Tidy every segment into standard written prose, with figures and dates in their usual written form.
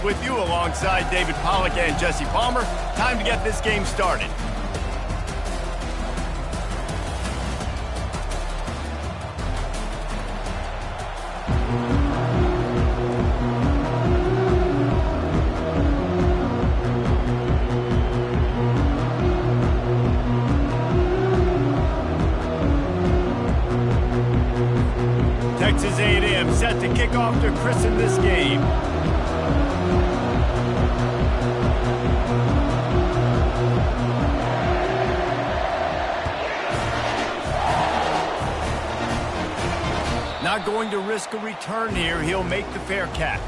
with you alongside David Pollack and Jesse Palmer. Time to get this game started. Texas A&M set to kick off to christen this game. Not going to risk a return here. He'll make the fair catch.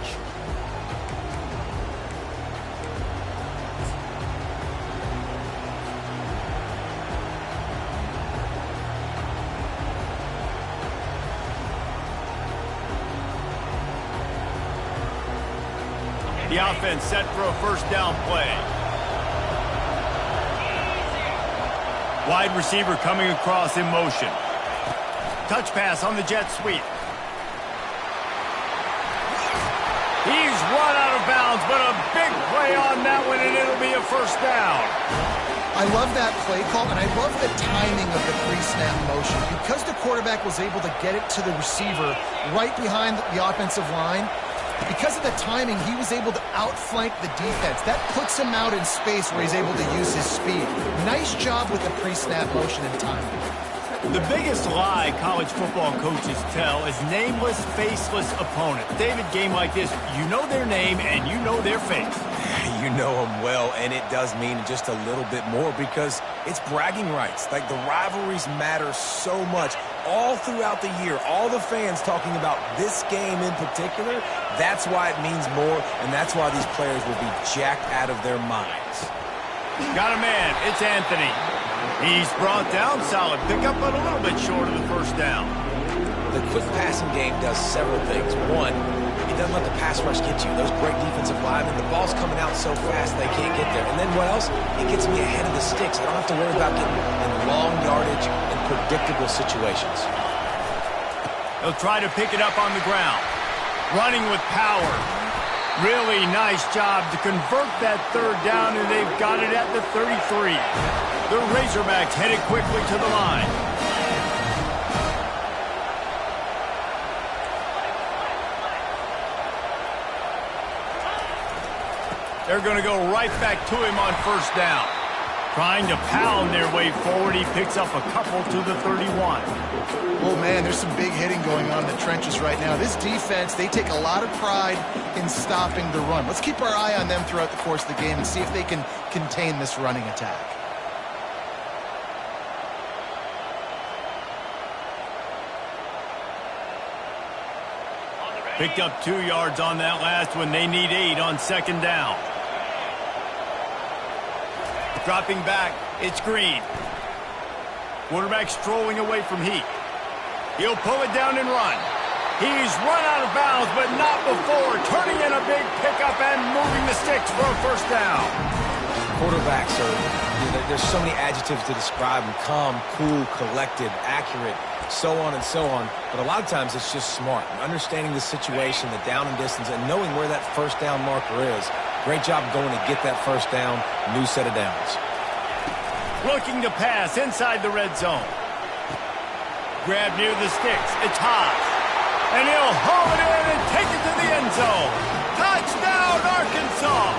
The offense set for a first down play. Wide receiver coming across in motion. Touch pass on the jet sweep. He's run out of bounds, but a big play on that one, and it'll be a first down. I love that play call, and I love the timing of the pre-snap motion. Because the quarterback was able to get it to the receiver right behind the offensive line, because of the timing, he was able to outflank the defense. That puts him out in space where he's able to use his speed. Nice job with the pre-snap motion and timing. The biggest lie college football coaches tell is nameless, faceless opponent. David, game like this, you know their name and you know their face. You know them well, and it does mean just a little bit more because it's bragging rights. Like, the rivalries matter so much. All throughout the year, all the fans talking about this game in particular, that's why it means more, and that's why these players will be jacked out of their minds. Got a man, it's Anthony. He's brought down, solid pickup, but a little bit short of the first down. The quick passing game does several things. One, it doesn't let the pass rush get you. Those great defensive linemen, the ball's coming out so fast they can't get there. And then what else? It gets me ahead of the sticks. I don't have to worry about getting in long yardage and predictable situations. He'll try to pick it up on the ground. Running with power. Really nice job to convert that third down, and they've got it at the 33. The Razorbacks headed quickly to the line. They're going to go right back to him on first down. Trying to pound their way forward. He picks up a couple to the 31. Oh, man, there's some big hitting going on in the trenches right now. This defense, they take a lot of pride in stopping the run. Let's keep our eye on them throughout the course of the game and see if they can contain this running attack. Picked up 2 yards on that last one. They need 8 on second down. Dropping back, it's Green. Quarterback strolling away from Heat. He'll pull it down and run. He's run out of bounds, but not before. Turning in a big pickup and moving the sticks for a first down. Quarterbacks there's so many adjectives to describe them. Calm, cool, collected, accurate, so on and so on. But a lot of times it's just smart. Understanding the situation, the down and distance, and knowing where that first down marker is. Great job going to get that first down. New set of downs. Looking to pass inside the red zone. Grab near the sticks. It's Haas. And he'll haul it in and take it to the end zone. Touchdown, Arkansas!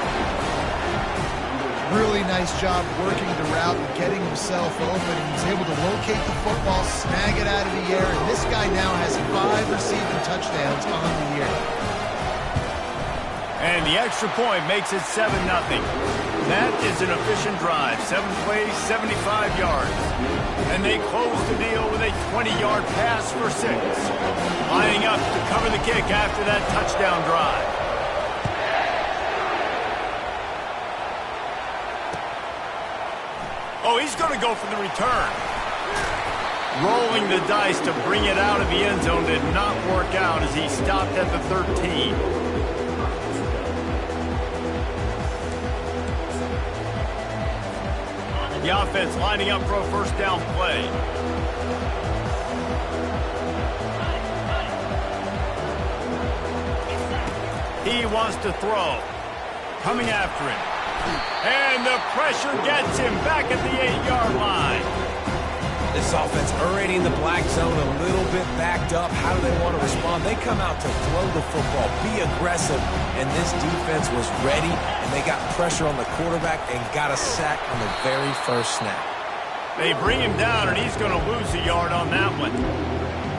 Really nice job working the route and getting himself open. He was able to locate the football, snag it out of the air, and this guy now has 5 receiving touchdowns on the year. And the extra point makes it 7-0. That is an efficient drive. 7 plays, 75 yards. And they close the deal with a 20-yard pass for 6. Lining up to cover the kick after that touchdown drive. Oh, he's going to go for the return. Rolling the dice to bring it out of the end zone did not work out as he stopped at the 13. The offense lining up for a first down play. He wants to throw. coming after him. And the pressure gets him back at the 8-yard line. This offense already in the black zone, a little bit backed up. How do they want to respond? They come out to throw the football, be aggressive, and this defense was ready, and they got pressure on the quarterback and got a sack on the very first snap. They bring him down, and he's going to lose a yard on that one.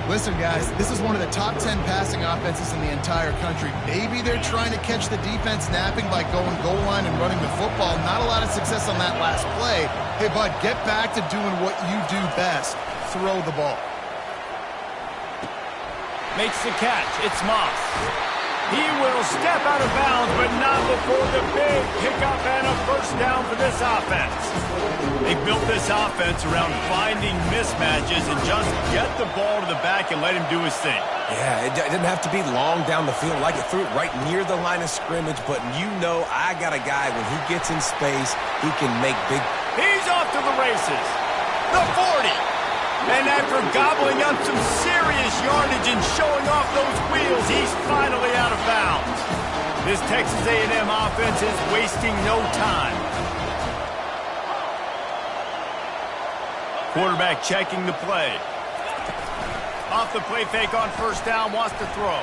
Listen, guys, this is one of the top 10 passing offenses in the entire country. Maybe they're trying to catch the defense napping by going goal line and running the football. Not a lot of success on that last play. Hey, bud, get back to doing what you do best. Throw the ball. Makes the catch. It's Moss. He will step out of bounds, but not before the big pickup and a first down for this offense. They built this offense around finding mismatches and just get the ball to the back and let him do his thing. Yeah, it didn't have to be long down the field. Like it threw it right near the line of scrimmage, but you know I got a guy, when he gets in space, he can make big... He's off to the races. The 40. And after gobbling up some serious yardage and showing off those wheels, he's finally out of bounds. This Texas A&M offense is wasting no time. Quarterback checking the play. Off the play fake on first down, wants to throw.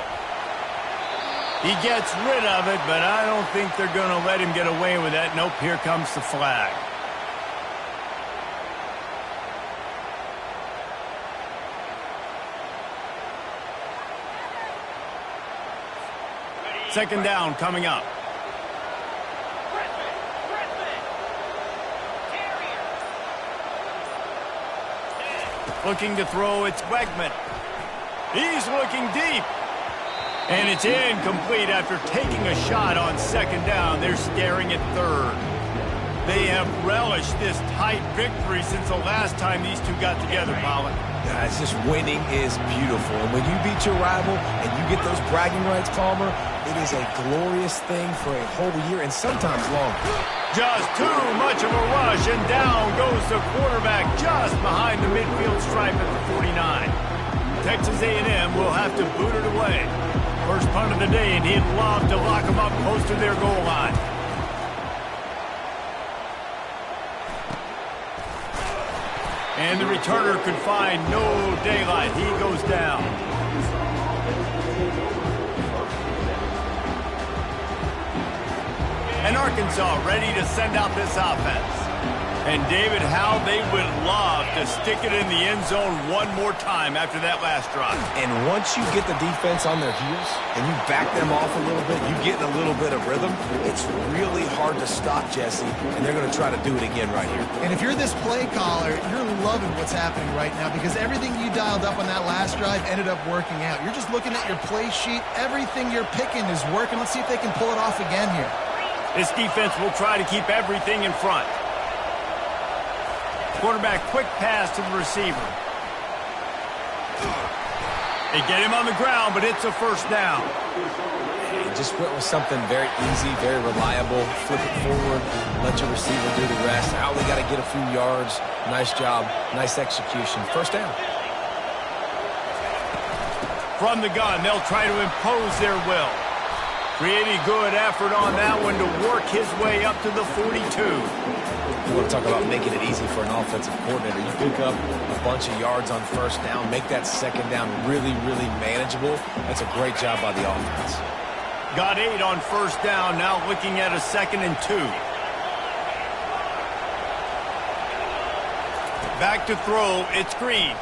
He gets rid of it, but I don't think they're going to let him get away with that. Nope, here comes the flag. Second down coming up. Looking to throw, it's Wegman. He's looking deep. And it's incomplete after taking a shot on second down. They're staring at third. They have relished this tight victory since the last time these two got together, Pollock. Guys, just winning is beautiful. And when you beat your rival and you get those bragging rights, Palmer, it is a glorious thing for a whole year and sometimes longer. Just too much of a rush, and down goes the quarterback just behind the midfield stripe at the 49. Texas A&M will have to boot it away. First punt of the day, and he'd love to lock them up close to their goal line. And the returner could find no daylight. He goes down. And Arkansas ready to send out this offense. And David, how they would love to stick it in the end zone one more time after that last drive. And once you get the defense on their heels and you back them off a little bit, you get in a little bit of rhythm, it's really hard to stop, Jesse, and they're going to try to do it again right here. And if you're this play caller, you're loving what's happening right now because everything you dialed up on that last drive ended up working out. You're just looking at your play sheet. Everything you're picking is working. Let's see if they can pull it off again here. This defense will try to keep everything in front. Quarterback quick pass to the receiver. They get him on the ground, but it's a first down. He just went with something very easy, very reliable. Flip it forward, let your receiver do the rest. I only got to get a few yards. Nice job, nice execution. First down. From the gun, they'll try to impose their will. Pretty good effort on that one to work his way up to the 42. You want to talk about making it easy for an offensive coordinator. You pick up a bunch of yards on first down, make that second down really, really manageable. That's a great job by the offense. Got 8 on first down, now looking at a 2nd and 2. Back to throw, it's Green.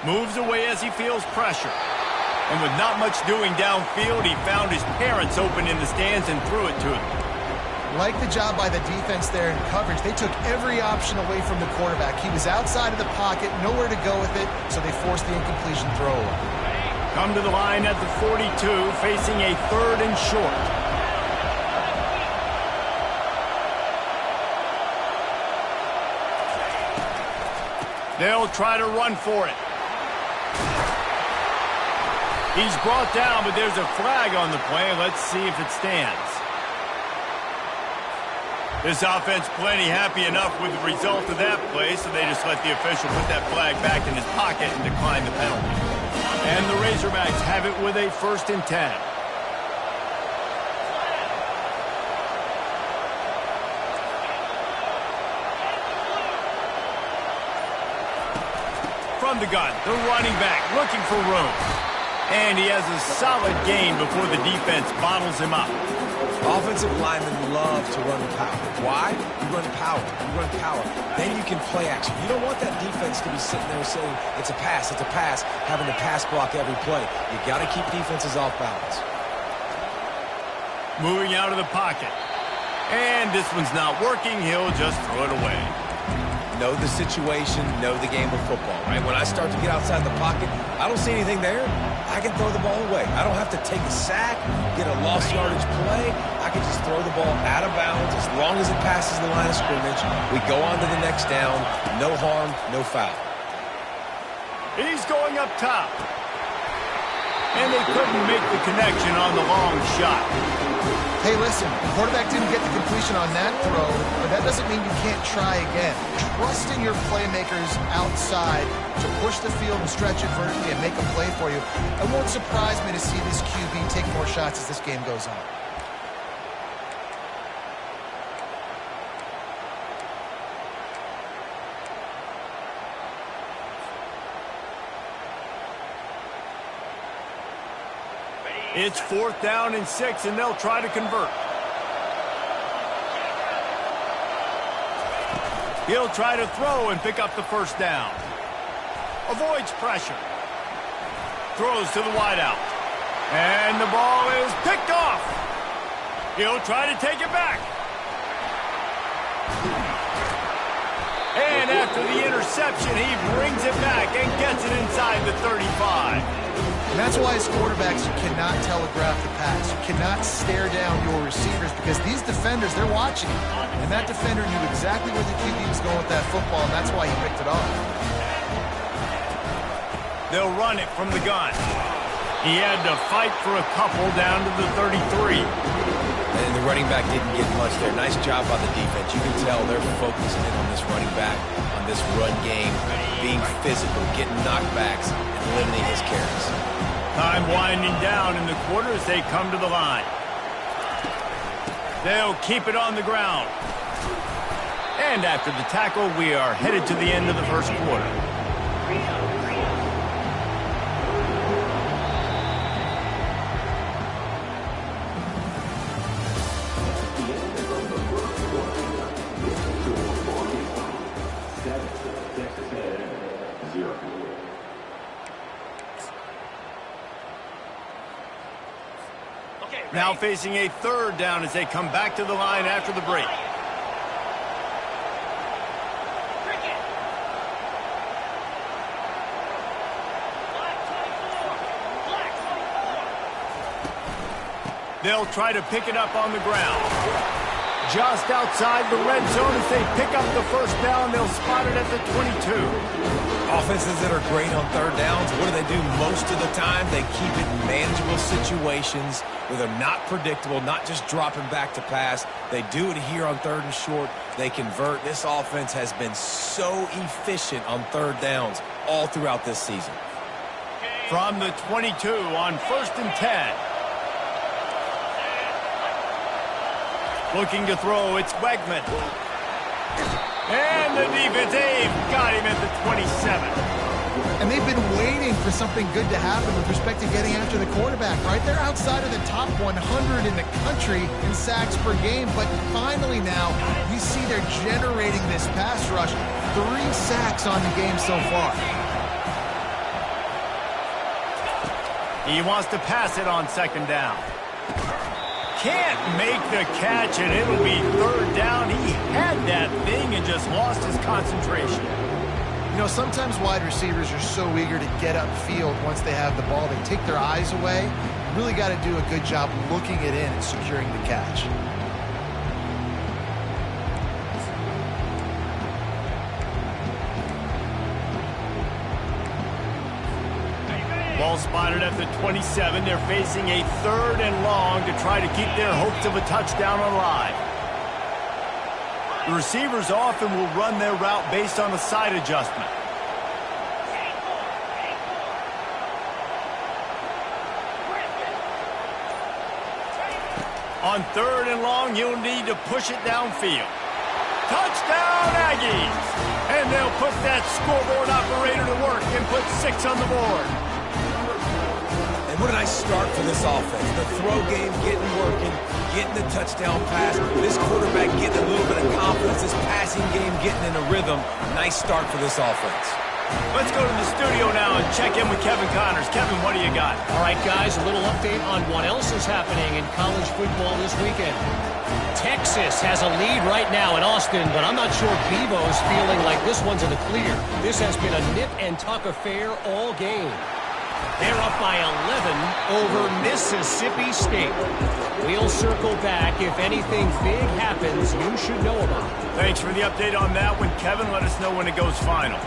Moves away as he feels pressure. And with not much doing downfield, he found his parents open in the stands and threw it to him. Like the job by the defense there in coverage. They took every option away from the quarterback. He was outside of the pocket, nowhere to go with it, so they forced the incompletion throw away. Come to the line at the 42, facing a 3rd and short. They'll try to run for it. He's brought down, but there's a flag on the play. Let's see if it stands. This offense plenty happy enough with the result of that play, so they just let the official put that flag back in his pocket and decline the penalty. And the Razorbacks have it with a 1st and 10. From the gun, the running back looking for room. And he has a solid gain before the defense bottles him up. Offensive linemen love to run power. Why? You run power. You run power. Then you can play action. You don't want that defense to be sitting there saying, it's a pass, having to pass block every play. You got to keep defenses off balance. Moving out of the pocket. And this one's not working. He'll just throw it away. Know the situation, know the game of football, right? When I start to get outside the pocket, I don't see anything there. I can throw the ball away. I don't have to take a sack, get a lost yardage play. I can just throw the ball out of bounds as long as it passes the line of scrimmage. We go on to the next down. No harm, no foul. He's going up top. And they couldn't make the connection on the long shot. Hey, listen, the quarterback didn't get the completion on that throw, but that doesn't mean you can't try again. Trusting your playmakers outside to push the field and stretch it vertically and make a play for you. It won't surprise me to see this QB take more shots as this game goes on. It's 4th down and 6, and they'll try to convert. He'll try to throw and pick up the first down. Avoids pressure. Throws to the wideout. And the ball is picked off. He'll try to take it back. And after the interception, he brings it back and gets it inside the 35. And that's why as quarterbacks, you cannot telegraph the pass. You cannot stare down your receivers because these defenders, they're watching. And that defender knew exactly where the QB was going with that football, and that's why he picked it off. They'll run it from the gun. He had to fight for a couple down to the 33. And the running back didn't get much there. Nice job by the defense. You can tell they're focusing in on this running back, on this run game, being physical, getting knockbacks, and limiting his carries. Time winding down in the quarter as they come to the line. They'll keep it on the ground. And after the tackle, we are headed to the end of the first quarter. Now facing a 3rd down as they come back to the line after the break. They'll try to pick it up on the ground. Just outside the red zone as they pick up the first down. They'll spot it at the 22. Offenses that are great on 3rd downs, what do? Most of the time, they keep it in manageable situations where they're not predictable, not just dropping back to pass. They do it here on 3rd and short. They convert. This offense has been so efficient on 3rd downs all throughout this season. From the 22 on 1st and 10. Looking to throw, it's Wegman. And the defense, they've got him at the 27. And they've been waiting for something good to happen with respect to getting after the quarterback, right? They're outside of the top 100 in the country in sacks per game, but finally now we see they're generating this pass rush. 3 sacks on the game so far. He wants to pass it on 2nd down. Can't make the catch, and it'll be 3rd down. He had that thing and just lost his concentration. You know, sometimes wide receivers are so eager to get upfield once they have the ball. They take their eyes away. You really got to do a good job looking it in and securing the catch. Ball spotted at the 27. They're facing a 3rd and long to try to keep their hopes of a touchdown alive. The receivers often will run their route based on a side adjustment. On 3rd and long, you'll need to push it downfield. Touchdown, Aggies! And they'll put that scoreboard operator to work and put 6 on the board. And what a nice start for this offense. The throw game getting working, getting the touchdown pass. This quarterback getting a little bit of confidence. This passing game getting in a rhythm. Nice start for this offense. Let's go to the studio now and check in with Kevin Connors. Kevin, what do you got? All right, guys, a little update on what else is happening in college football this weekend. Texas has a lead right now in Austin, but I'm not sure Bevo's feeling like this one's in the clear. This has been a nip-and-tuck affair all game. They're up by 11 over Mississippi State. We'll circle back. If anything big happens, you should know about it. Thanks for the update on that one, Kevin. Let us know when it goes final.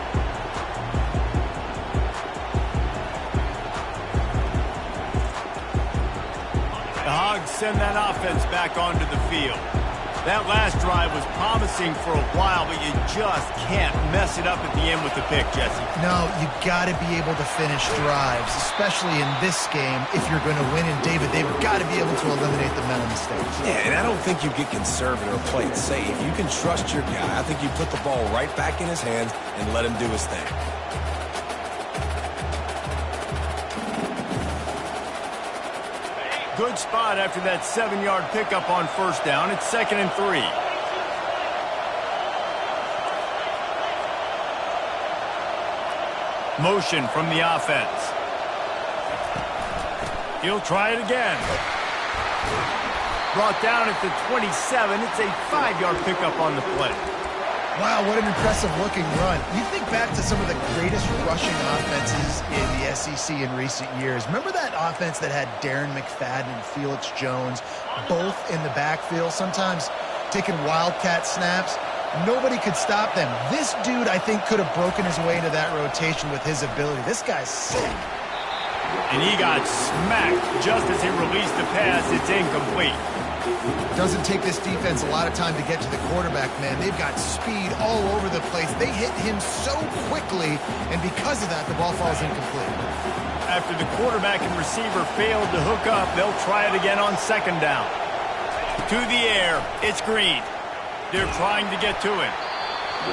The Hogs send that offense back onto the field. That last drive was promising for a while, but you just can't mess it up at the end with the pick, Jesse. No, you got to be able to finish drives, especially in this game if you're going to win. And David, they've got to be able to eliminate the mental mistakes. Yeah, and I don't think you get conservative or play it safe. You can trust your guy. I think you put the ball right back in his hands and let him do his thing. Good spot after that 7-yard pickup on first down. It's 2nd and 3. Motion from the offense. He'll try it again. Brought down at the 27. It's a 5-yard pickup on the play. Wow, what an impressive-looking run. You think back to some of the greatest rushing offenses in the SEC in recent years. Remember that offense that had Darren McFadden and Felix Jones both in the backfield, sometimes taking wildcat snaps? Nobody could stop them. This dude, I think, could have broken his way into that rotation with his ability. This guy's sick. And he got smacked just as he released the pass. It's incomplete. Doesn't take this defense a lot of time to get to the quarterback, man. They've got speed all over the place. They hit him so quickly, and because of that, the ball falls incomplete. After the quarterback and receiver failed to hook up, they'll try it again on 2nd down. To the air, it's Green. They're trying to get to him.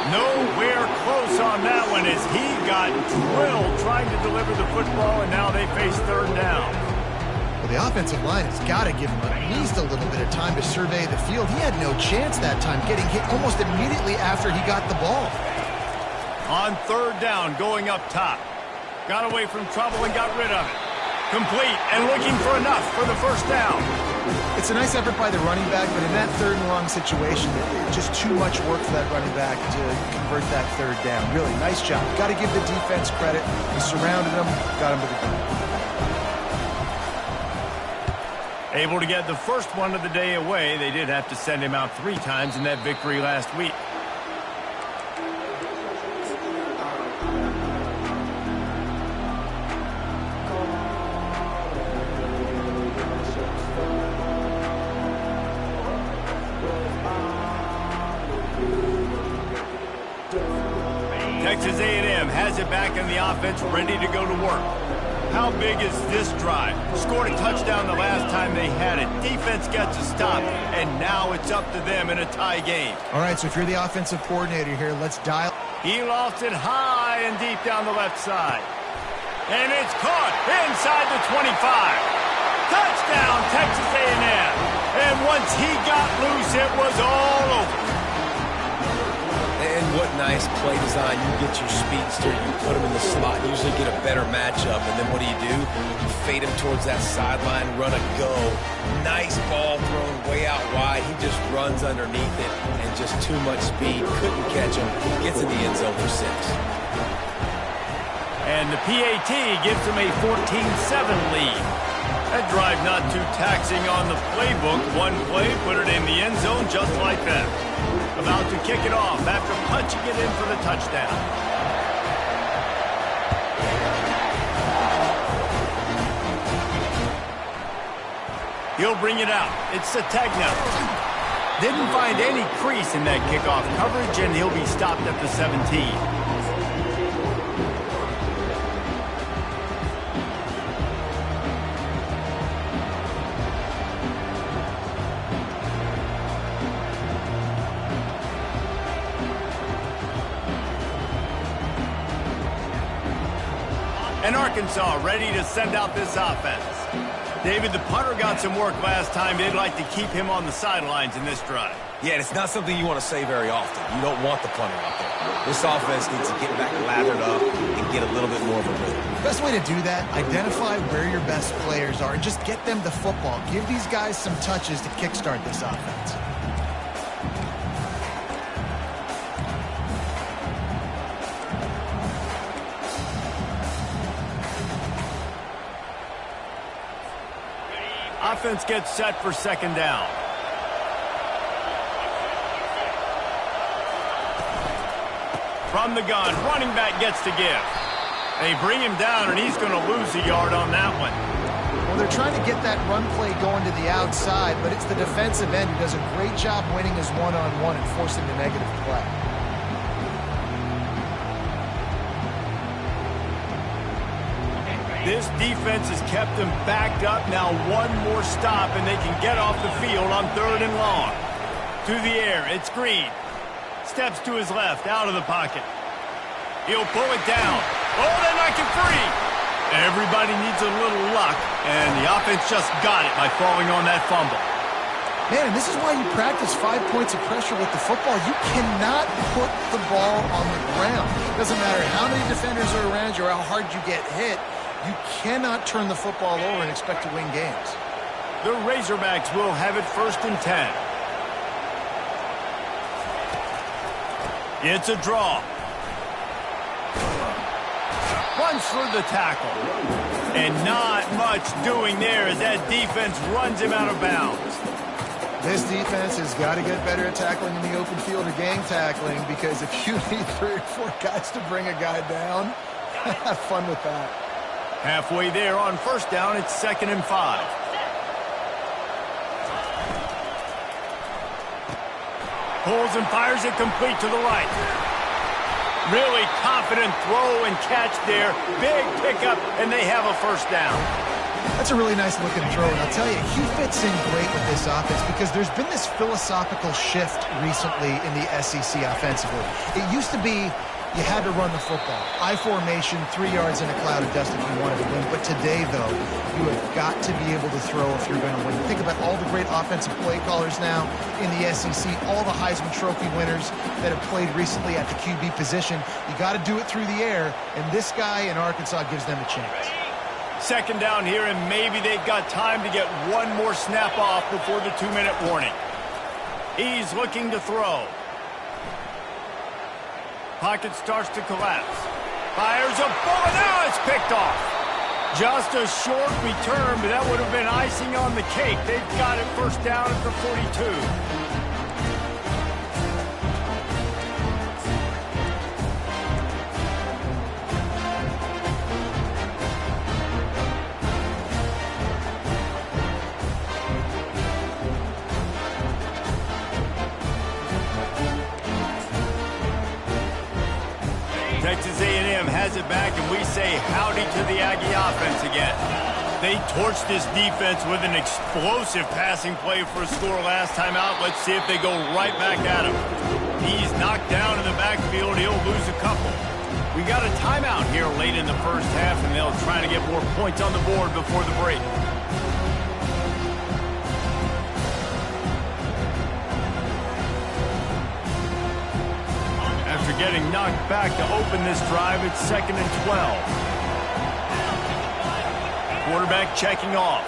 Nowhere close on that one as he got drilled trying to deliver the football, and now they face 3rd down. Well, the offensive line has got to give him at least a little bit of time to survey the field. He had no chance that time, getting hit almost immediately after he got the ball. On 3rd down, going up top. Got away from trouble and got rid of it. Complete and looking for enough for the 1st down. It's a nice effort by the running back, but in that 3rd and long situation, it's just too much work for that running back to convert that 3rd down. Really, nice job. Got to give the defense credit. He surrounded him, got him to the ground. Able to get the first one of the day away. They did have to send him out 3 times in that victory last week. Texas A&M has it back in the offense, ready to go to work. How big is this drive? Scored a touchdown the last time they had it. Defense gets a stop, and now it's up to them in a tie game. All right, so if you're the offensive coordinator here, let's dial. He lofts it high and deep down the left side. And it's caught inside the 25. Touchdown, Texas A&M. And once he got loose, it was all over. And what nice play design. You get your speedster, you put him in the slot, usually get a better matchup, and then what do? You fade him towards that sideline, run a go. Nice ball thrown way out wide. He just runs underneath it, and just too much speed. Couldn't catch him. Gets in the end zone for 6. And the PAT gives him a 14-7 lead. That drive not too taxing on the playbook. One play, put it in the end zone just like that. About to kick it off after punching it in for the touchdown. He'll bring it out. It's Sategna. Didn't find any crease in that kickoff coverage, and he'll be stopped at the 17. And Arkansas ready to send out this offense. David, the punter got some work last time. They'd like to keep him on the sidelines in this drive. Yeah, it's not something you want to say very often. You don't want the punter out there. This offense needs to get back lathered up and get a little bit more of a rhythm. Best way to do that, identify where your best players are and just get them the football. Give these guys some touches to kickstart this offense. Offense gets set for second down. From the gun, running back gets to give. They bring him down, and he's going to lose a yard on that one. Well, they're trying to get that run play going to the outside, but it's the defensive end who does a great job winning his one-on-one and forcing the negative play. This defense has kept them backed up. Now one more stop, and they can get off the field on 3rd and long. To the air, it's Green. Steps to his left, out of the pocket. He'll pull it down. Oh, they knock it free. Everybody needs a little luck, and the offense just got it by falling on that fumble. Man, and this is why you practice 5 points of pressure with the football. You cannot put the ball on the ground. It doesn't matter how many defenders are around you or how hard you get hit. You cannot turn the football over and expect to win games. The Razorbacks will have it 1st and 10. It's a draw. Runs for the tackle. And not much doing there as that defense runs him out of bounds. This defense has got to get better at tackling in the open field or gang tackling, because if you need 3 or 4 guys to bring a guy down, have fun with that. Halfway there on 1st down, it's 2nd and 5. Pulls and fires it complete to the right. Really confident throw and catch there. Big pickup, and they have a 1st down. That's a really nice looking throw, and I'll tell you, he fits in great with this offense because there's been this philosophical shift recently in the SEC offensively. It used to be you had to run the football. I formation, 3 yards in a cloud of dust if you wanted to win. But today, though, you have got to be able to throw if you're going to win. Think about all the great offensive play callers now in the SEC, all the Heisman Trophy winners that have played recently at the QB position. You got to do it through the air, and this guy in Arkansas gives them a chance. 2nd down here, and maybe they've got time to get one more snap off before the 2-minute warning. He's looking to throw. Pocket starts to collapse. Fires a bullet. Now it's picked off. Just a short return, but that would have been icing on the cake. They've got it 1st down at the 42. Texas A&M has it back, and we say howdy to the Aggie offense again. They torched this defense with an explosive passing play for a score last time out. Let's see if they go right back at him. He's knocked down in the backfield. He'll lose a couple. We got a timeout here late in the 1st half, and they'll try to get more points on the board before the break. After getting knocked back to open this drive, it's 2nd and 12. Quarterback checking off.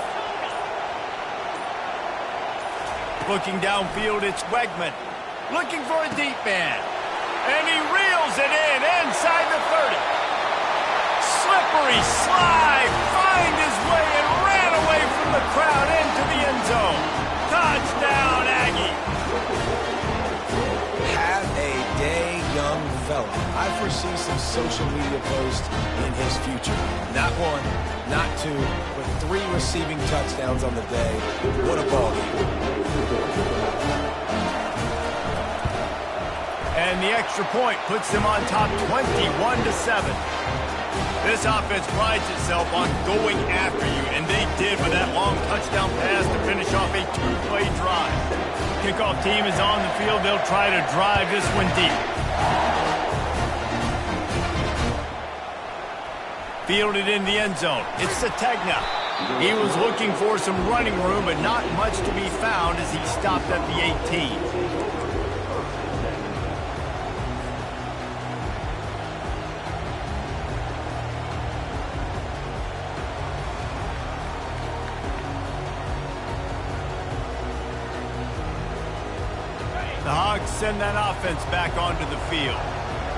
Looking downfield, it's Wegman. Looking for a deep man. And he reels it in inside the 30. Slippery slide. Find his way and ran away from the crowd into the end zone. Touchdown, Aggie. Have a day, young fella. I foresee some social media posts in his future. Not 1, not 2, but 3 receiving touchdowns on the day. What a ball game. And the extra point puts them on top 21-7. This offense prides itself on going after you, and they did with that long touchdown pass to finish off a 2-play drive. Kickoff team is on the field. They'll try to drive this one deep. Fielded in the end zone. It's Sategna. He was looking for some running room, but not much to be found as he stopped at the 18. The Hogs send that offense back onto the field.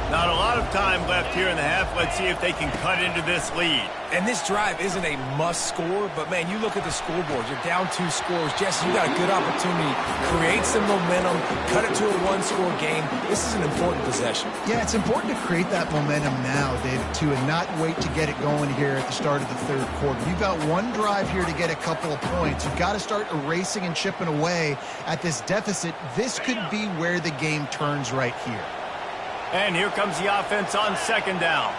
Not a lot of time left here in the half. Let's see if they can cut into this lead. And this drive isn't a must score, but, man, you look at the scoreboard. You're down 2 scores. Jesse, you got a good opportunity. Create some momentum. Cut it to a 1-score game. This is an important possession. Yeah, it's important to create that momentum now, David, too, and not wait to get it going here at the start of the third quarter. You've got one drive here to get a couple of points. You've got to start erasing and chipping away at this deficit. This could be where the game turns right here. And here comes the offense on second down.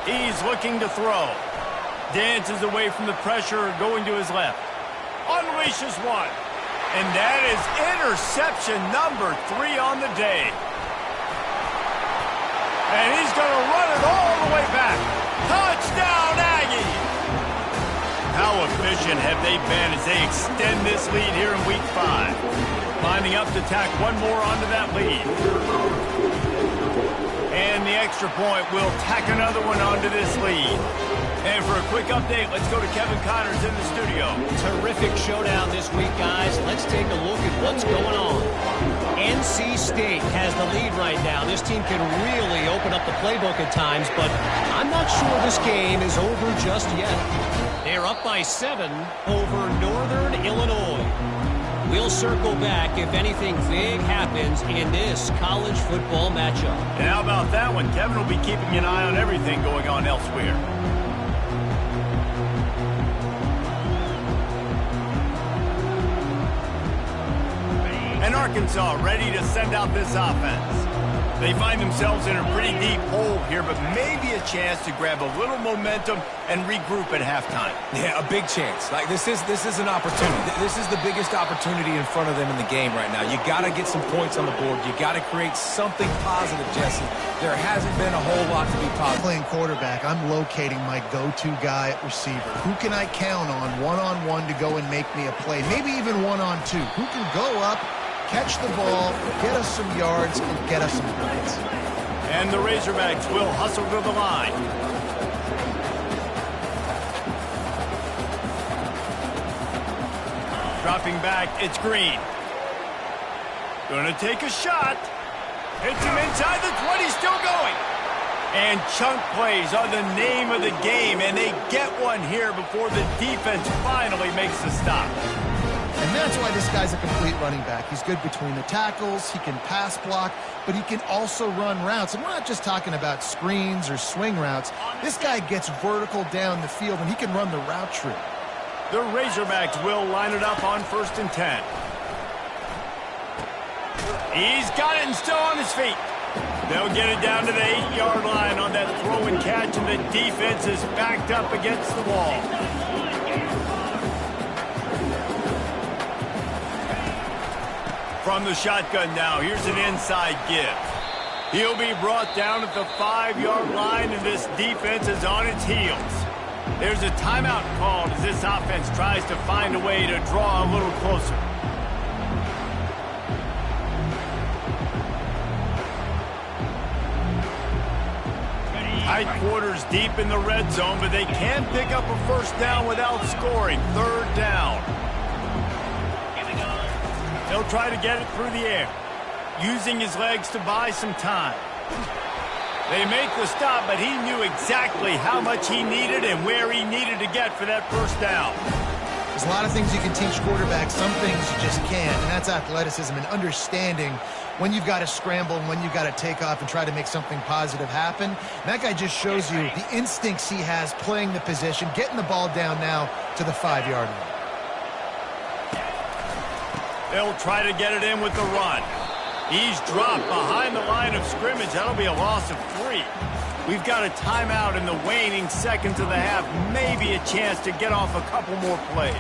He's looking to throw. Dances away from the pressure, going to his left. Unleashes one. And that is interception number 3 on the day. And he's going to run it all the way back. Touchdown, Aggie! How efficient have they been as they extend this lead here in Week 5? Lining up to tack one more onto that lead. And the extra point will tack another one onto this lead. And for a quick update, let's go to Kevin Connors in the studio. Terrific showdown this week, guys. Let's take a look at what's going on. NC State has the lead right now. This team can really open up the playbook at times, but I'm not sure this game is over just yet. They're up by 7 over Northern Illinois. We'll circle back if anything big happens in this college football matchup. And how about that one? Kevin will be keeping an eye on everything going on elsewhere. And Arkansas ready to send out this offense. They find themselves in a pretty deep hole here, but maybe a chance to grab a little momentum and regroup at halftime. Yeah, a big chance. Like this is an opportunity. This is the biggest opportunity in front of them in the game right now. You got to get some points on the board. You got to create something positive, Jesse. There hasn't been a whole lot to be positive. Playing quarterback, I'm locating my go-to guy at receiver. Who can I count on one-on-one to go and make me a play? Maybe even one-on-two. Who can go up, catch the ball, get us some yards, and get us some points. And the Razorbacks will hustle to the line. Dropping back, it's Green. Gonna take a shot. Hits him inside the 20, still going. And chunk plays are the name of the game, and they get one here before the defense finally makes the stop. And that's why this guy's a complete running back. He's good between the tackles, he can pass block, but he can also run routes. And we're not just talking about screens or swing routes. This guy gets vertical down the field, and he can run the route tree. The Razorbacks will line it up on 1st and 10. He's got it and still on his feet. They'll get it down to the 8-yard line on that throw and catch, and the defense is backed up against the wall. From the shotgun now, here's an inside give. He'll be brought down at the 5-yard line, and this defense is on its heels. There's a timeout called as this offense tries to find a way to draw a little closer. Tight quarters deep in the red zone, but they can pick up a first down without scoring. 3rd down. He'll try to get it through the air, using his legs to buy some time. They make the stop, but he knew exactly how much he needed and where he needed to get for that first down. There's a lot of things you can teach quarterbacks. Some things you just can't, and that's athleticism and understanding when you've got to scramble and when you've got to take off and try to make something positive happen. And that guy just shows you the instincts he has playing the position, getting the ball down now to the 5-yard line. They'll try to get it in with the run. He's dropped behind the line of scrimmage. That'll be a loss of 3. We've got a timeout in the waning seconds of the half. Maybe a chance to get off a couple more plays.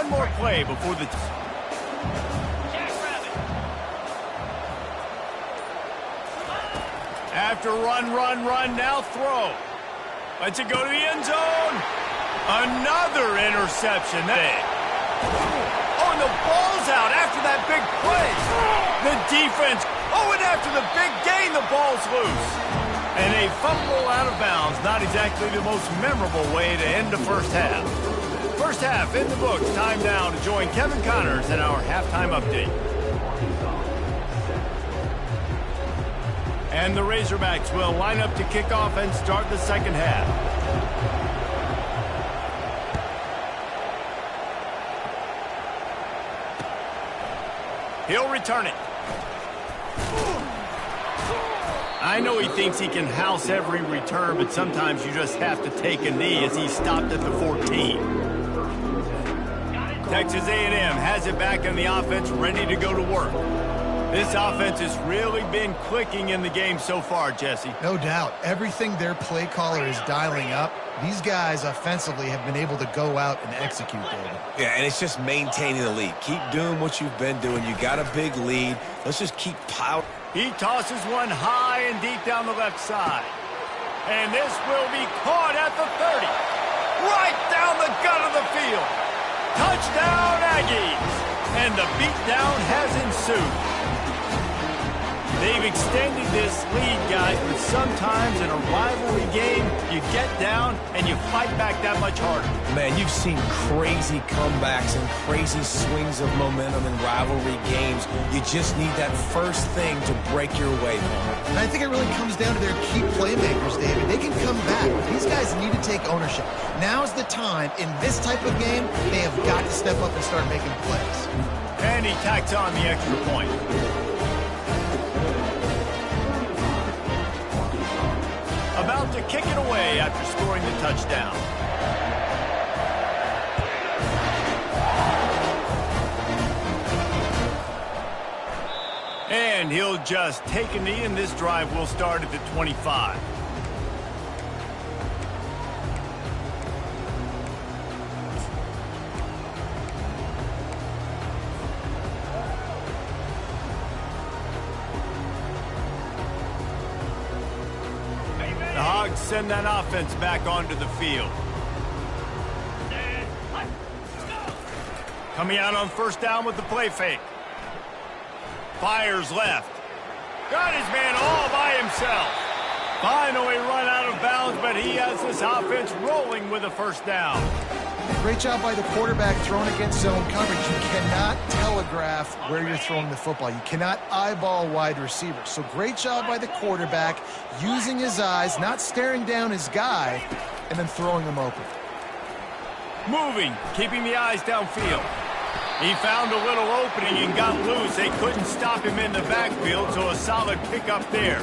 one more play before the... After run, now throw. Lets it go to the end zone. Another interception. Oh, and the ball's out after that big play. The defense. Oh, and after the big gain, the ball's loose. And a fumble out of bounds. Not exactly the most memorable way to end the first half. First half in the books. Time now to join Kevin Connors in our halftime update. And the Razorbacks will line up to kick off and start the second half. He'll return it. I know he thinks he can house every return, but sometimes you just have to take a knee as he stopped at the 14. Texas A&M has it back in the offense, ready to go to work. This offense has really been clicking in the game so far, Jesse. No doubt. Everything their play caller is dialing up, these guys offensively have been able to go out and execute, David. Yeah, and it's just maintaining the lead. Keep doing what you've been doing. You got a big lead. Let's just keep piling. He tosses one high and deep down the left side. And this will be caught at the 30. Right down the gut of the field. Touchdown, Aggies. And the beatdown has ensued. They've extended this lead, guys, but sometimes in a rivalry game, you get down and you fight back that much harder. Man, you've seen crazy comebacks and crazy swings of momentum in rivalry games. You just need that first thing to break your way, Paul. And I think it really comes down to their key playmakers, David. They can come back. These guys need to take ownership. Now's the time. In this type of game, they have got to step up and start making plays. And he tacks on the extra point. About to kick it away after scoring the touchdown. And he'll just take a knee, and this drive will start at the 25. The Hogs send that offense back onto the field. Coming out on first down with the play fake. Fires left. Got his man all by himself. Finally run out of bounds, but he has this offense rolling with a first down. Great job by the quarterback throwing against zone coverage. You cannot telegraph where you're throwing the football. You cannot eyeball wide receivers. So great job by the quarterback using his eyes, not staring down his guy, and then throwing him open. Moving, keeping the eyes downfield. He found a little opening and got loose. They couldn't stop him in the backfield, so a solid pickup there.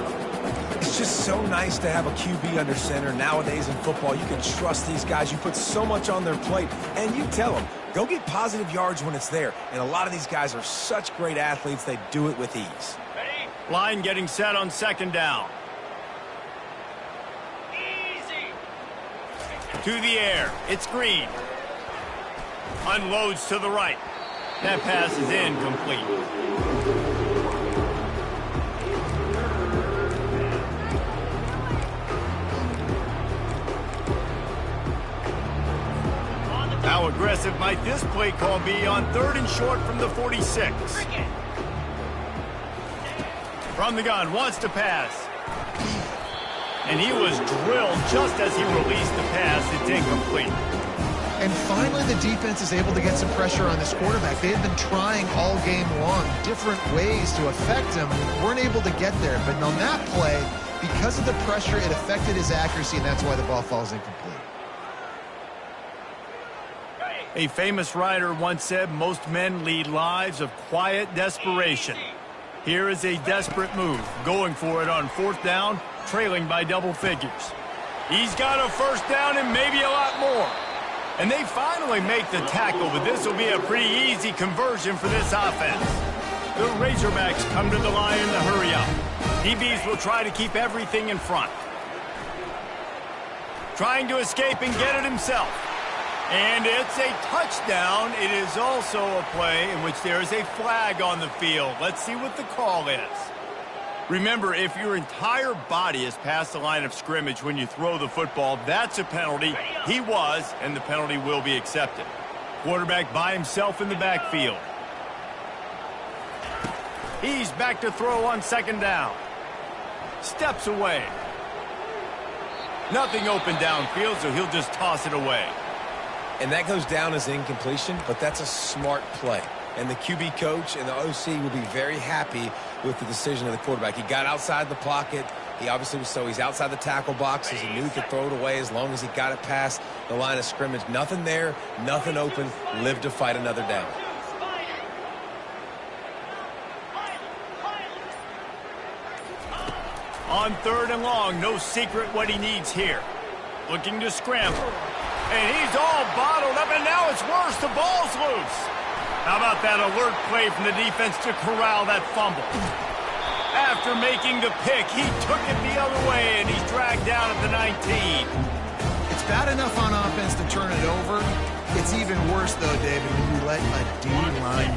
It's just so nice to have a QB under center. Nowadays in football, you can trust these guys. You put so much on their plate, and you tell them, go get positive yards when it's there. And a lot of these guys are such great athletes, they do it with ease. Line getting set on second down. To the air. It's Green. Unloads to the right. That pass is incomplete. How aggressive might this play call be on 3rd and short from the 46? From the gun, wants to pass. And he was drilled just as he released the pass. It's incomplete. And finally, the defense is able to get some pressure on this quarterback. They have been trying all game long different ways to affect him. Weren't able to get there. But on that play, because of the pressure, it affected his accuracy, and that's why the ball falls incomplete. A famous writer once said, most men lead lives of quiet desperation. Here is a desperate move, going for it on 4th down, trailing by double figures. He's got a first down and maybe a lot more. And they finally make the tackle, but this will be a pretty easy conversion for this offense. The Razorbacks come to the line in the hurry up. DBs will try to keep everything in front. Trying to escape and get it himself. And it's a touchdown. It is also a play in which there is a flag on the field. Let's see what the call is. Remember, if your entire body is past the line of scrimmage when you throw the football, that's a penalty. He was, and the penalty will be accepted. Quarterback by himself in the backfield. He's back to throw on second down. Steps away. Nothing open downfield, so he'll just toss it away. And that goes down as incompletion, but that's a smart play. And the QB coach and the OC will be very happy with the decision of the quarterback. He got outside the pocket. He obviously was he's outside the tackle boxes. He knew he could throw it away as long as he got it past the line of scrimmage. Nothing there, nothing open. Live to fight another down. On third and long, no secret what he needs here. Looking to scramble. And he's all bottled up, and now it's worse. The ball's loose. How about that alert play from the defense to corral that fumble? After making the pick, he took it the other way, and he's dragged down at the 19. It's bad enough on offense to turn it over. It's even worse, though, David, when you let a D-line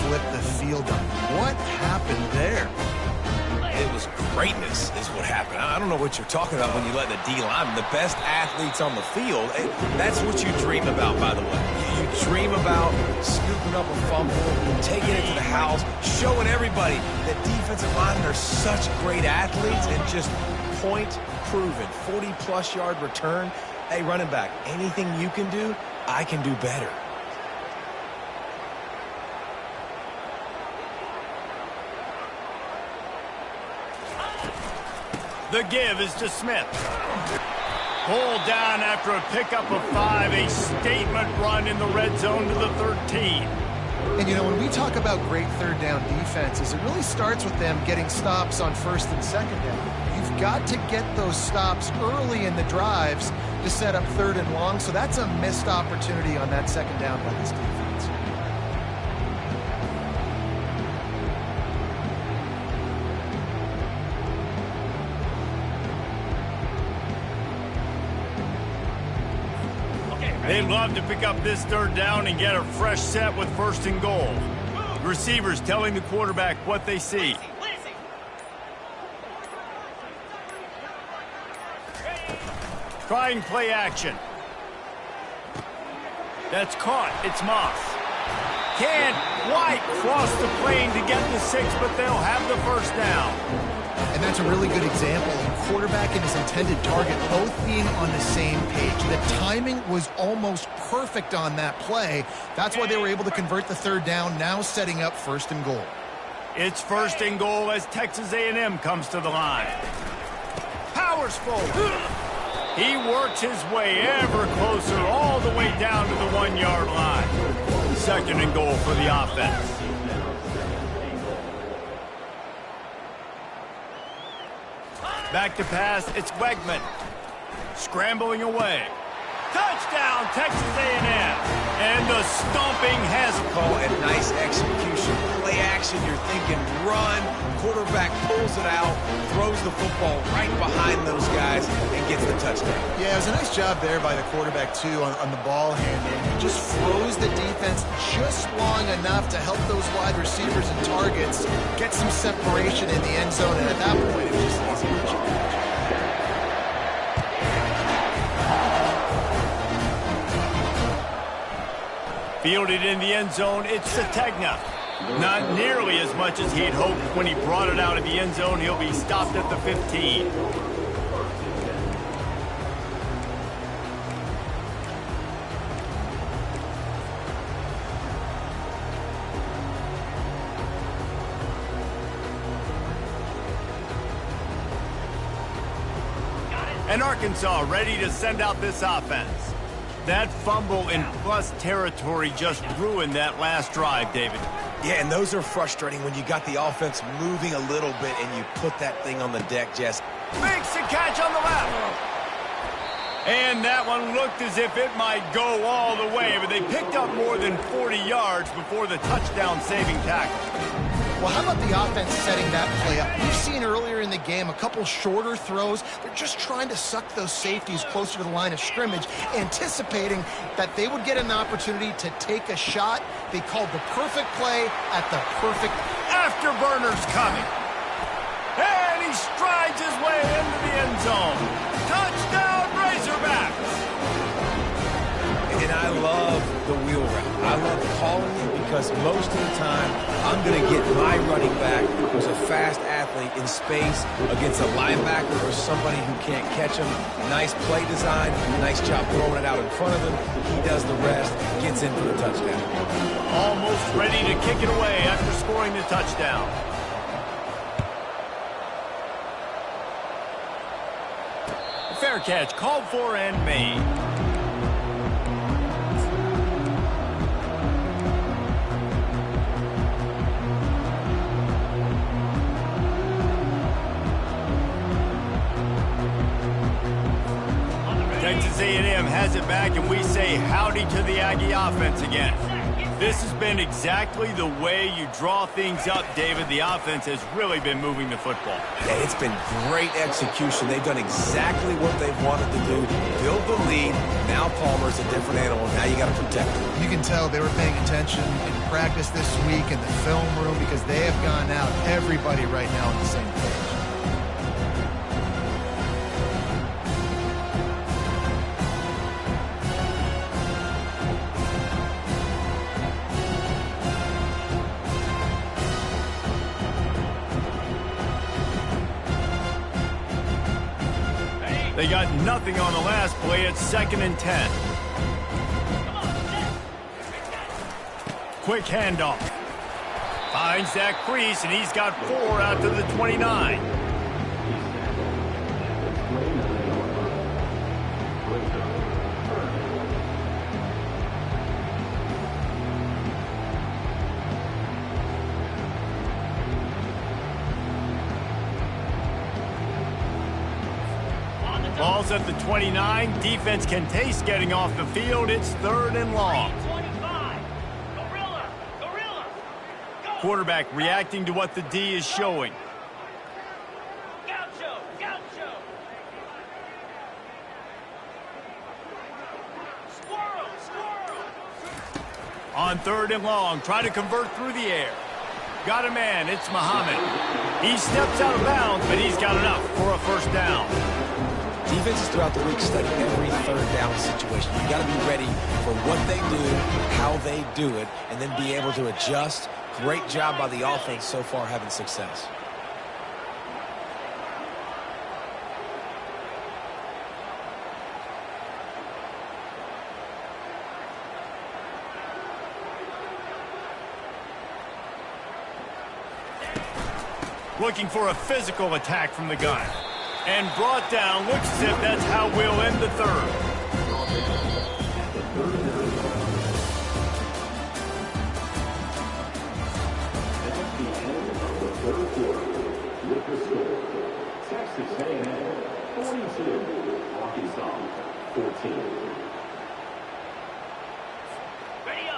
flip the field up. What happened there? It was greatness is what happened. I don't know what you're talking about when you let the D-line, the best athletes on the field. That's what you dream about, by the way. You dream about scooping up a fumble, taking it to the house, showing everybody that defensive linemen are such great athletes, and just point proven. 40-plus yard return. Hey, running back, anything you can do, I can do better. The give is to Smith. Pulled down after a pickup of 5, a statement run in the red zone to the 13. And, you know, when we talk about great third down defenses, it really starts with them getting stops on first and second down. You've got to get those stops early in the drives to set up third and long, so that's a missed opportunity on that second down by this defense. They'd love to pick up this third down and get a fresh set with first and goal. Receivers telling the quarterback what they see. Trying play action. That's caught. It's Moss. Can't quite cross the plane to get the 6, but they'll have the first down. And that's a really good example of the quarterback and his intended target both being on the same page. The timing was almost perfect on that play. That's why they were able to convert the third down, now setting up first and goal. It's first and goal as Texas A&M comes to the line. Powers forward. He works his way ever closer all the way down to the 1-yard line. Second and goal for the offense. Back to pass, it's Wegman. Scrambling away. Touchdown, Texas A&M. And the stomping has Call it nice execution. Play action, you're thinking run. Quarterback pulls it out, throws the football right behind those guys, and gets the touchdown. Yeah, it was a nice job there by the quarterback, too, on the ball handling. He just froze the defense just long enough to help those wide receivers and targets get some separation in the end zone, and at that point, it was just an easy catch. fielded in the end zone. It's Sategna. Not nearly as much as he'd hoped when he brought it out of the end zone. He'll be stopped at the 15. And Arkansas ready to send out this offense. That fumble in plus territory just ruined that last drive, David. Yeah, and those are frustrating when you got the offense moving a little bit and you put that thing on the deck, Jess. Makes the catch on the left. And that one looked as if it might go all the way, but they picked up more than 40 yards before the touchdown-saving tackle. Well, how about the offense setting that play up? We've seen earlier in the game a couple shorter throws. They're just trying to suck those safeties closer to the line of scrimmage, anticipating that they would get an opportunity to take a shot. They called the perfect play at the perfect... Afterburner's coming. And he strides his way into the end zone. Touchdown, Razorbacks! And I love the wheel route. I love calling it because most of the time, I'm going to get my running back, who's a fast athlete, in space against a linebacker or somebody who can't catch him. Nice play design, nice job throwing it out in front of him. He does the rest, gets in for the touchdown. Almost ready to kick it away after scoring the touchdown. Fair catch, called for and made. Texas A&M has it back, and we say howdy to the Aggie offense again. This has been exactly the way you draw things up, David. The offense has really been moving the football. Yeah, it's been great execution. They've done exactly what they've wanted to do. Build the lead. Now Palmer's a different animal. Now you got to protect him. You can tell they were paying attention in practice this week in the film room because they have gone out, everybody right now on the same page. They got nothing on the last play. It's 2nd and 10. Quick handoff. Finds that crease, and he's got 4 out to the 29. Ball's at the 29. Defense can taste getting off the field. It's 3rd and long. Quarterback reacting to what the D is showing. On 3rd and long, try to convert through the air. Got a man, it's Muhammad. He steps out of bounds, but he's got enough for a first down. Defenses throughout the week study every 3rd down situation. You got to be ready for what they do, how they do it, and then be able to adjust. Great job by the offense so far having success. Looking for a physical attack from the gun. And brought down. Looks as if that's how we'll end the 3rd. With the score, Texas A&M 42, Arkansas 14.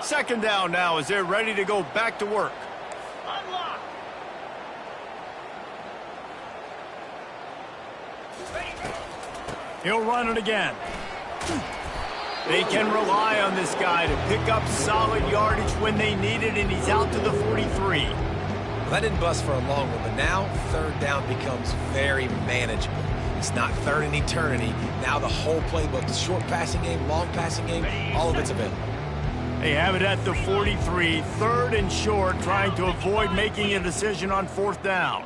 2nd down now as they're ready to go back to work. He'll run it again. They can rely on this guy to pick up solid yardage when they need it, and he's out to the 43. Well, that didn't bust for a long one, but now 3rd down becomes very manageable. It's not 3rd in eternity. Now the whole playbook, the short passing game, long passing game, all of it's available. They have it at the 43, 3rd and short, trying to avoid making a decision on 4th down.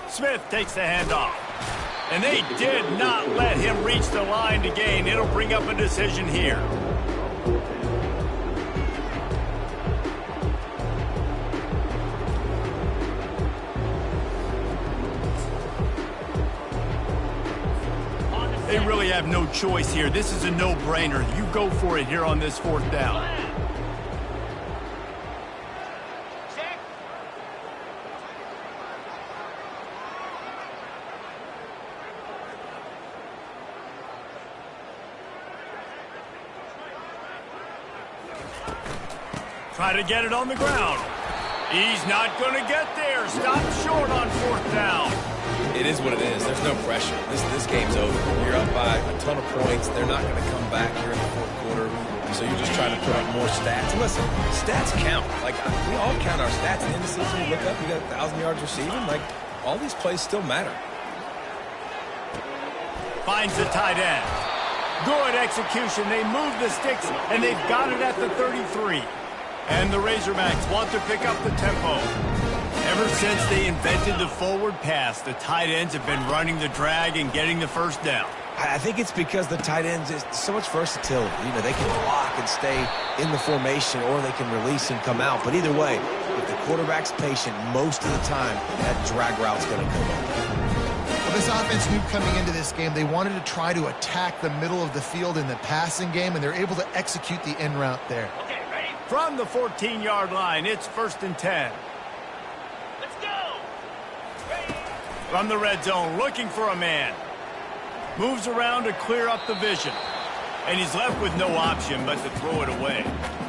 Smith takes the handoff. And they did not let him reach the line to gain. It'll bring up a decision here. They really have no choice here. This is a no-brainer. You go for it here on this 4th down. try to get it on the ground. He's not going to get there. Stop short on 4th down. It is what it is. There's no pressure. This game's over. You're up by a ton of points. They're not going to come back here in the 4th quarter. So you're just trying to put up more stats. And listen, stats count. Like, we all count our stats. At the end of the season, you look up, you got 1,000 yards receiving. Like, all these plays still matter. Finds the tight end. Good execution. They move the sticks, and they've got it at the 33. And the Razorbacks want to pick up the tempo. Ever since they invented the forward pass, the tight ends have been running the drag and getting the first down. I think it's because the tight ends is so much versatility. You know, they can block and stay in the formation, or they can release and come out. But either way, if the quarterback's patient, most of the time, that drag route's going to come up. Well, this offense knew coming into this game they wanted to try to attack the middle of the field in the passing game, and they're able to execute the in route there. Okay, ready? From the 14-yard line, it's 1st and 10. Let's go! Ready? From the red zone, looking for a man. Moves around to clear up the vision. And he's left with no option but to throw it away.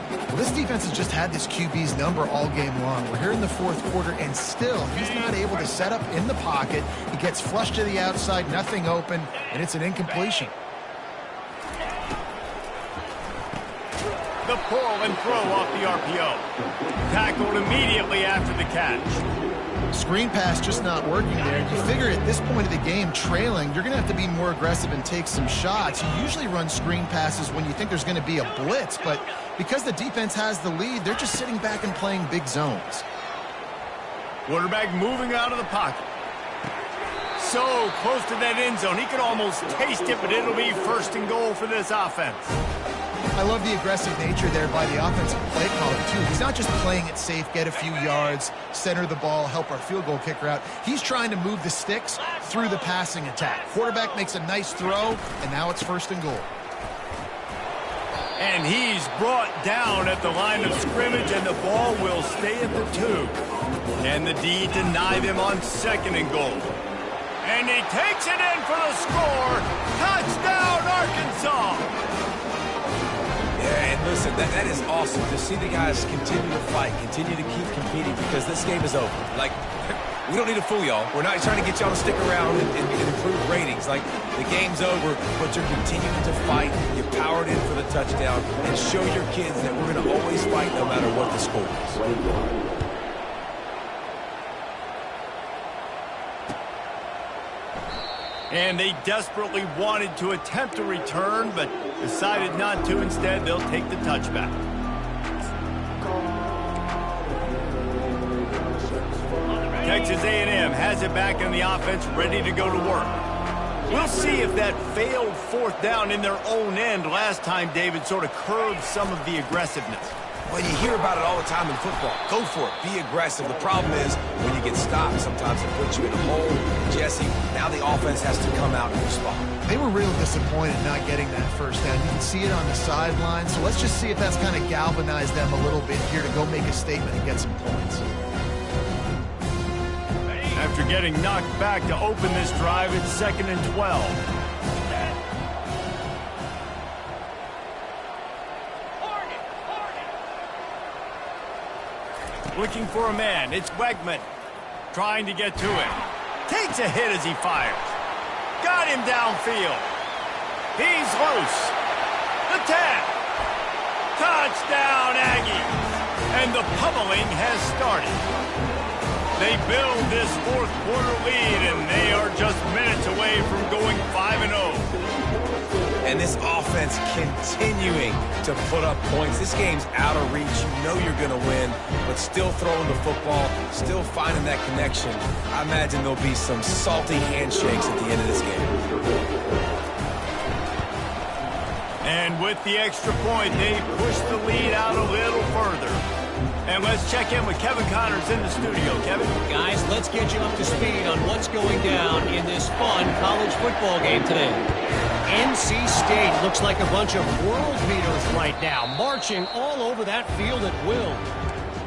Well, this defense has just had this QB's number all game long. We're here in the 4th quarter, and still, he's not able to set up in the pocket. He gets flushed to the outside, nothing open, and it's an incompletion. The pull and throw off the RPO. Tackled immediately after the catch. Screen pass just not working there. You figure at this point of the game, trailing, you're going to have to be more aggressive and take some shots. You usually run screen passes when you think there's going to be a blitz, but because the defense has the lead, they're just sitting back and playing big zones. Quarterback moving out of the pocket. So close to that end zone. He could almost taste it, but it'll be 1st and goal for this offense. I love the aggressive nature there by the offensive play caller, too. He's not just playing it safe, get a few yards, center the ball, help our field goal kicker out. He's trying to move the sticks through the passing attack. Quarterback makes a nice throw, and now it's 1st and goal. And he's brought down at the line of scrimmage, and the ball will stay at the 2. And the D deny them on 2nd and goal. And he takes it in for the score. Touchdown, Arkansas! Yeah, and listen, that is awesome to see the guys continue to fight, continue to keep competing, because this game is over. Like, we don't need to fool y'all. We're not trying to get y'all to stick around and improve ratings. Like, the game's over, but you're continuing to fight. You powered in for the touchdown, and show your kids that we're going to always fight no matter what the score is. And they desperately wanted to attempt a return, but decided not to. Instead, they'll take the touchback. Texas A&M has it back in the offense, ready to go to work. We'll see if that failed 4th down in their own end last time, David, sort of curbed some of the aggressiveness. Well, you hear about it all the time in football. Go for it. Be aggressive. The problem is when you get stopped, sometimes it puts you in a hole. Jesse, now the offense has to come out and respond. They were real disappointed not getting that 1st down. You can see it on the sideline. So let's just see if that's kind of galvanized them a little bit here to go make a statement and get some points. After getting knocked back to open this drive, it's 2nd and 12. Looking for a man. It's Wegman. Trying to get to him. Takes a hit as he fires. Got him downfield. He's loose. The 10. Touchdown, Aggies. And the pummeling has started. They build this 4th quarter lead, and they are just minutes away from going 5-0. And this offense continuing to put up points. This game's out of reach. You know you're going to win, but still throwing the football, still finding that connection. I imagine there'll be some salty handshakes at the end of this game. And with the extra point, they push the lead out a little further. And let's check in with Kevin Connors in the studio. Kevin? Guys, let's get you up to speed on what's going down in this fun college football game today. NC State looks like a bunch of world beaters right now, marching all over that field at will.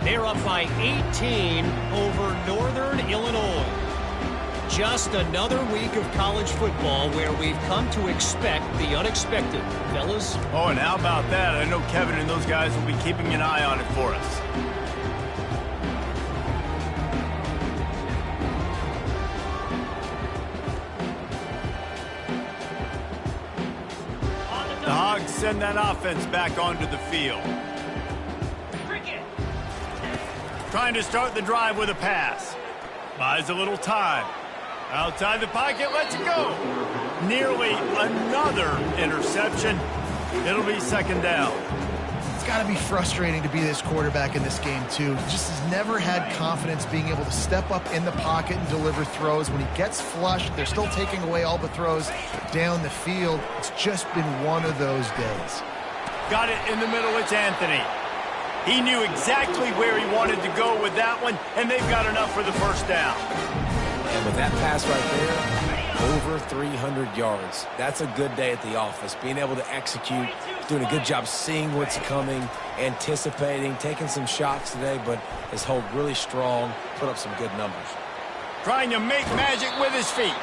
They're up by 18 over Northern Illinois. Just another week of college football where we've come to expect the unexpected. Fellas? Oh, and how about that? I know Kevin and those guys will be keeping an eye on it for us. The Hogs send that offense back onto the field. Trying to start the drive with a pass. Buys a little time. Outside the pocket, lets it go. Nearly another interception. It'll be second down. It's got to be frustrating to be this quarterback in this game, too. He just has never had confidence being able to step up in the pocket and deliver throws. When he gets flushed, they're still taking away all the throws down the field. It's just been one of those days. Got it in the middle. It's Anthony. He knew exactly where he wanted to go with that one, and they've got enough for the first down. And with that pass right there, over 300 yards. That's a good day at the office. Being able to execute, doing a good job seeing what's coming, anticipating, taking some shots today, but has held really strong, put up some good numbers. Trying to make magic with his feet.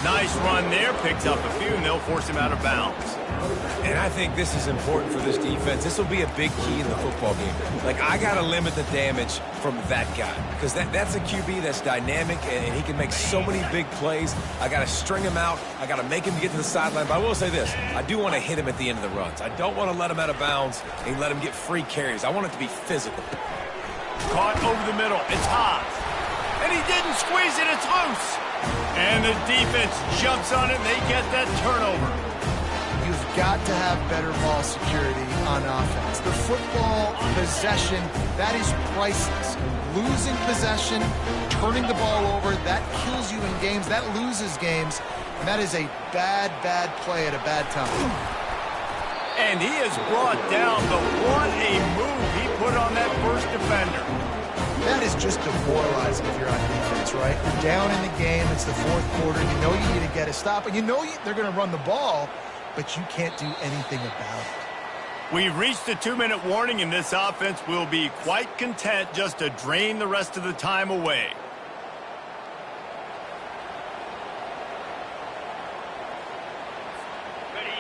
Nice run there, picks up a few, and they'll force him out of bounds. And I think this is important for this defense. This will be a big key in the football game. Like, I got to limit the damage from that guy because that's a QB that's dynamic, and he can make so many big plays. I got to string him out. I got to make him get to the sideline. But I will say this. I do want to hit him at the end of the runs. I don't want to let him out of bounds and let him get free carries. I want it to be physical. Caught over the middle. It's Haas. And he didn't squeeze it. It's loose. And the defense jumps on it, and they get that turnover. You've got to have better ball security on offense. The football possession, that is priceless. Losing possession, turning the ball over, that kills you in games. That loses games. And that is a bad, bad play at a bad time. And he is brought down, but what a move he put on that first defender. That is just demoralizing if you're on defense, right? You're down in the game. It's the fourth quarter. You know you need to get a stop, and you know they're going to run the ball, but you can't do anything about it. We've reached the 2-minute warning, and this offense will be quite content just to drain the rest of the time away.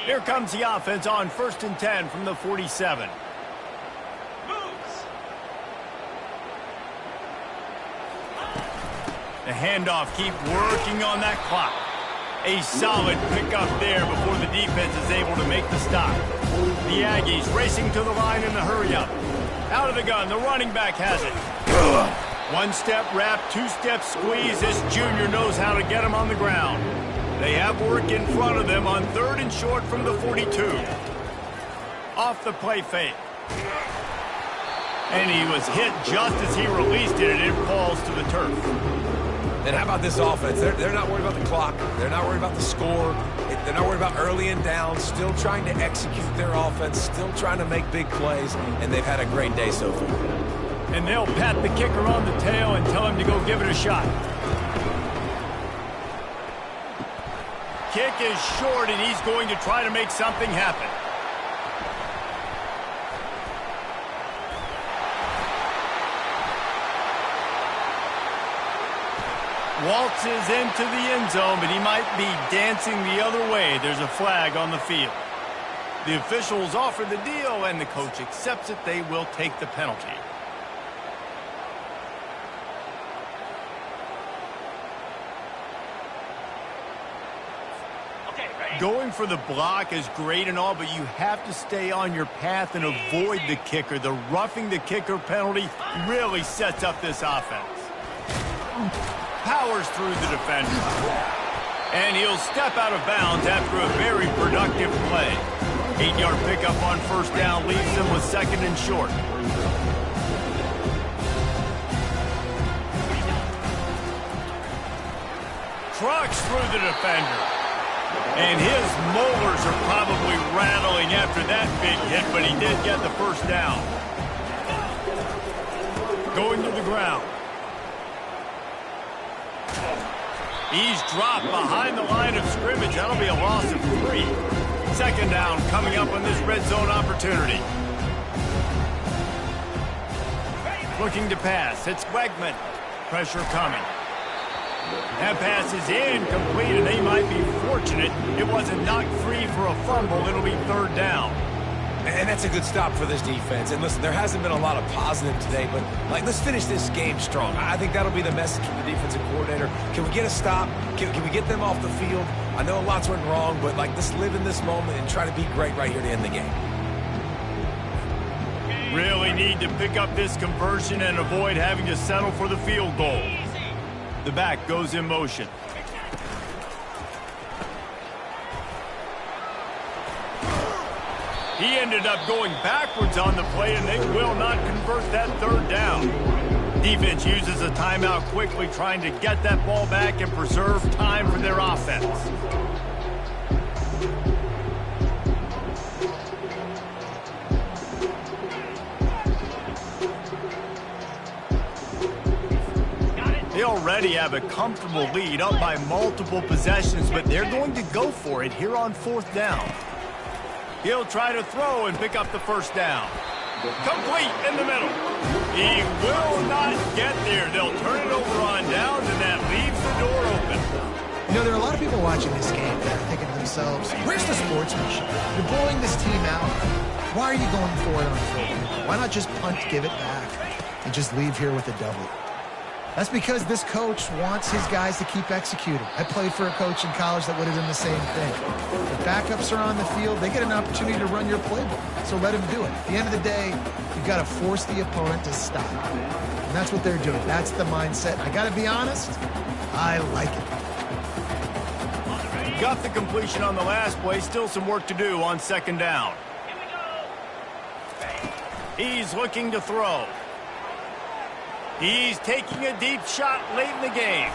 Here comes the offense on 1st and 10 from the 47. The handoff, keep working on that clock. A solid pickup there before the defense is able to make the stop. The Aggies racing to the line in the hurry-up. Out of the gun, the running back has it. One-step wrap, two-step squeeze. This junior knows how to get him on the ground. They have work in front of them on 3rd and short from the 42. Off the play fake. And he was hit just as he released it, and it falls to the turf. And how about this offense? They're not worried about the clock. They're not worried about the score. They're not worried about early and down. Still trying to execute their offense. Still trying to make big plays. And they've had a great day so far. And they'll pat the kicker on the tail and tell him to go give it a shot. Kick is short, and he's going to try to make something happen. Waltzes into the end zone, but he might be dancing the other way. There's a flag on the field. The officials offer the deal, and the coach accepts it. They will take the penalty. Going for the block is great and all, but you have to stay on your path and avoid the kicker. The roughing the kicker penalty really sets up this offense. Powers through the defender. And he'll step out of bounds after a very productive play. 8-yard pickup on 1st down leaves them with 2nd and short. Trucks through the defender. And his molars are probably rattling after that big hit, but he did get the first down. Going to the ground. He's dropped behind the line of scrimmage. That'll be a loss of 3. 2nd down coming up on this red zone opportunity. Looking to pass. It's Wegman. Pressure coming. That pass is incomplete, and they might be fortunate it wasn't knocked free for a fumble. It'll be third down. And that's a good stop for this defense. And listen, there hasn't been a lot of positive today, but let's finish this game strong. I think that'll be the message from the defensive coordinator. Can we get a stop? Can we get them off the field? I know lots went wrong, but let's live in this moment and try to be great right here to end the game. Really need to pick up this conversion and avoid having to settle for the field goal. The back goes in motion. He ended up going backwards on the play, and they will not convert that third down. Defense uses a timeout quickly, trying to get that ball back and preserve time for their offense. They already have a comfortable lead, up by multiple possessions, but they're going to go for it here on fourth down. He'll try to throw and pick up the first down. Complete in the middle. He will not get there. They'll turn it over on downs, and that leaves the door open. You know, there are a lot of people watching this game that are thinking to themselves, where's the sportsmanship? You're blowing this team out. Why are you going for it on fourth? Why not just punt, give it back, and just leave here with a W? That's because this coach wants his guys to keep executing. I played for a coach in college that would have done the same thing. The backups are on the field. They get an opportunity to run your playbook, so let them do it. At the end of the day, you've got to force the opponent to stop. And that's what they're doing. That's the mindset. I got to be honest, I like it. Got the completion on the last play. Still some work to do on second down. He's looking to throw. He's taking a deep shot late in the game.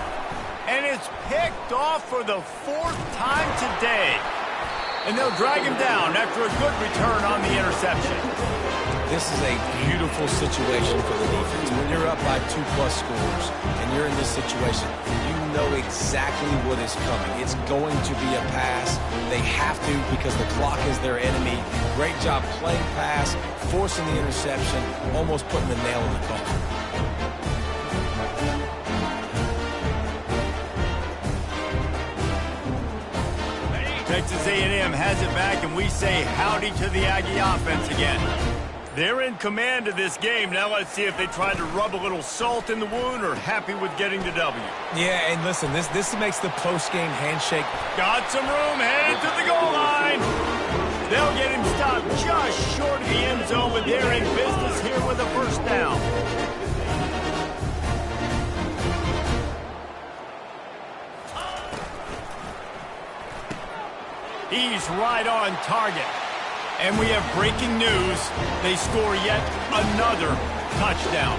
And it's picked off for the fourth time today. And they'll drag him down after a good return on the interception. This is a beautiful situation for the defense. When you're up by 2+ scores and you're in this situation, you know exactly what is coming. It's going to be a pass. They have to because the clock is their enemy. Great job playing pass, forcing the interception, almost putting the nail in the coffin. Texas A&M has it back, and we say howdy to the Aggie offense again. They're in command of this game. Now let's see if they try to rub a little salt in the wound or happy with getting the W. Yeah, and listen, this makes the post-game handshake. Got some room, headed to the goal line. They'll get him stopped just short of the end zone, but they're in business here with a first down. He's right on target. And we have breaking news. They score yet another touchdown.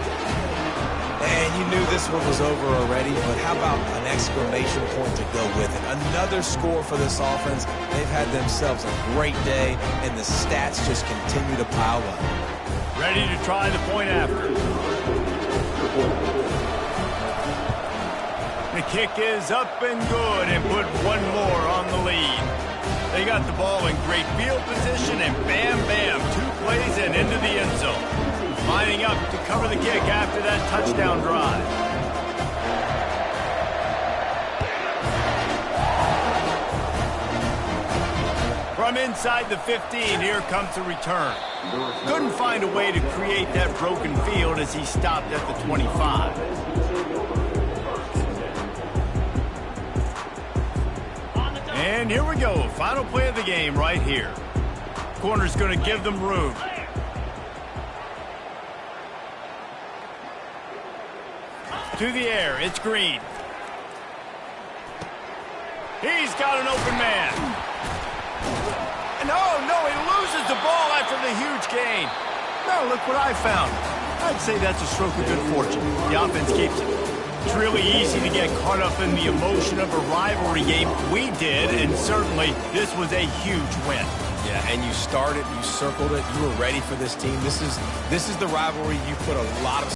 And you knew this one was over already, but how about an exclamation point to go with it? Another score for this offense. They've had themselves a great day, and the stats just continue to pile up. Ready to try the point after. The kick is up and good, and put one more on the lead. They got the ball in great field position, and bam, bam, 2 plays and into the end zone. Lining up to cover the kick after that touchdown drive. From inside the 15, here comes the return. Couldn't find a way to create that broken field as he stopped at the 25. And here we go, final play of the game right here. Corner's going to give them room. To the air, it's Green. He's got an open man. And oh no, he loses the ball after the huge gain. Now look what I found. I'd say that's a stroke of good fortune. The offense keeps it. It's really easy to get caught up in the emotion of a rivalry game. We did, and certainly this was a huge win. Yeah, and you started, you circled it, you were ready for this team. This is the rivalry you put a lot of